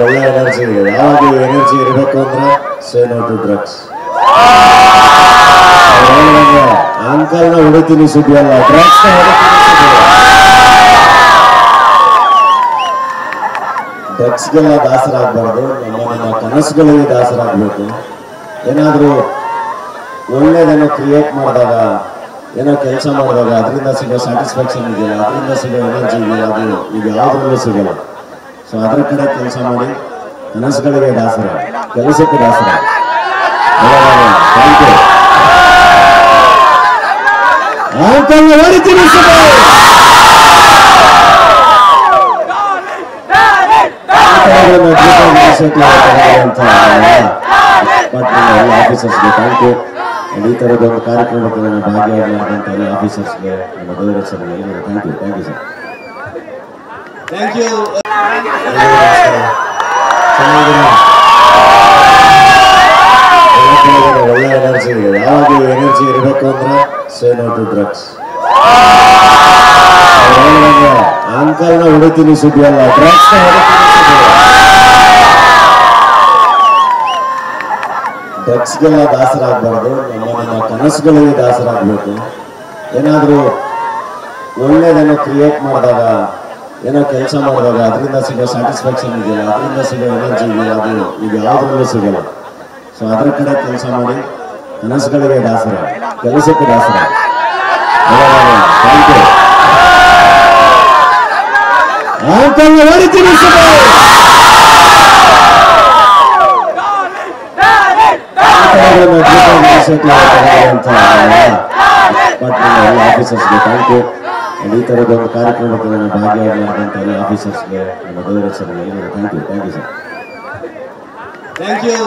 ಒಳ್ಳೆ ಎನರ್ಜಿ ಇದೆ. ಯಾವಾಗ ಎನರ್ಜಿ ಇರಬೇಕು ಅಂದ್ರೆ ಸೇ ನೋ ಟು ಡ್ರಗ್ಸ್. ಅಂಕಲ್ನ ಹೊಡಿತೀನಿ ಸುದ್ದಿ ಅಲ್ಲ, ಡ್ರಗ್ಸ್ ಡ್ರಗ್ಸ್ಗೆಲ್ಲ ದಾಸರಾಗಬಾರ್ದು. ನಮ್ಮ ಕನಸುಗಳಿಗೆ ದಾಸರಾಗಬೇಕು. ಏನಾದರೂ ಒಳ್ಳೇದೇನೋ ಕ್ರಿಯೇಟ್ ಮಾಡಿದಾಗ, ಏನೋ ಕೆಲಸ ಮಾಡಿದಾಗ ಅದರಿಂದ ಸಿಗೋ ಸ್ಯಾಟಿಸ್ಫ್ಯಾಕ್ಷನ್ ಇದೆಯಲ್ಲ, ಅದರಿಂದ ಸಿಗೋ ಎನರ್ಜಿ ಇದೆಯಲ್ಲ, ಅದು ಈಗ ಯಾವುದ್ರಲ್ಲೂ ಸಿಗಲ್ಲ. ಸೊ ಅದ್ರ ಕಡೆ ಕೆಲಸ ಮಾಡಿ ಕನಸುಗಳಿಗೆ ದಾಸರ, ಕೆಲಸಕ್ಕೆ ದಾಸರ. Thank you. ಅಂಕಲ್ನ ಹೊಡಿತೀನಿ ಆಫೀಸರ್ಸ್ಗೆ ಥ್ಯಾಂಕ್ ಯು. ಈ ಥರದೊಂದು ಕಾರ್ಯಕ್ರಮಕ್ಕೆ ನಾನು ಭಾಗಿಯಾಗಿರುವಂಥ ಎಲ್ಲ ಆಫೀಸರ್ಸ್ಗೆ, ನಮ್ಮ ಡೈರೆಕ್ಟರ್ಗೆ ಎಲ್ಲರಿಗೂ thank you. Thank you sir. Thank you. ಒಳ್ಳೆ ಎನರ್ಜಿ ಇದೆ. ಯಾವಾಗ ಎನರ್ಜಿ ಇರಬೇಕು ಅಂದ್ರೆ ಸೇ ನೋ ಟು ಡ್ರಗ್ಸ್. ಅಂಕಲ್ನ ಹೊಡಿತೀನಿ ಸುದ್ದಿ ಅಲ್ಲ, ಡ್ರಗ್ಸ್ ಡ್ರಗ್ಸ್ಗೆಲ್ಲ ದಾಸರಾಗಬಾರ್ದು. ನಮ್ಮ ಕನಸುಗಳಿಗೆ ದಾಸರಾಗಬೇಕು. ಏನಾದರೂ ಒಳ್ಳೇದೇನೋ ಕ್ರಿಯೇಟ್ ಮಾಡಿದಾಗ, ಏನೋ ಕೆಲಸ ಮಾಡಿದಾಗ ಅದರಿಂದ ಸಿಗೋ ಸ್ಯಾಟಿಸ್ಫ್ಯಾಕ್ಷನ್ ಇದೆಯಲ್ಲ, ಅದರಿಂದ ಸಿಗೋ ಎನರ್ಜಿ ಇದೆಯಲ್ಲ, ಅದು ಈಗ ಯಾವುದ್ರಲ್ಲೂ ಸಿಗಲ್ಲ. ಸೊ ಅದ್ರ ಕಡೆ ಕೆಲಸ ಮಾಡಿ ಕನಸುಗಳಿಗೆ ದಾಸರ, ಕೆಲಸಕ್ಕೆ ದಾಸರ. Thank you. ಅಂಕಲ್ನ ಹೊಡಿತೀನಿ ಆಫೀಸರ್ಸ್ಗೆ ಥ್ಯಾಂಕ್ ಯು. ಈ ಥರದೊಂದು ಕಾರ್ಯಕ್ರಮಕ್ಕೆ ನಾನು ಭಾಗಿಯಾಗಿರುವಂಥ ಎಲ್ಲ ಆಫೀಸರ್ಸ್ಗೆ, ನಮ್ಮ ಡೈರೆಕ್ಟರ್ಗೆ ಎಲ್ಲರಿಗೂ thank you. Thank you sir. Thank you.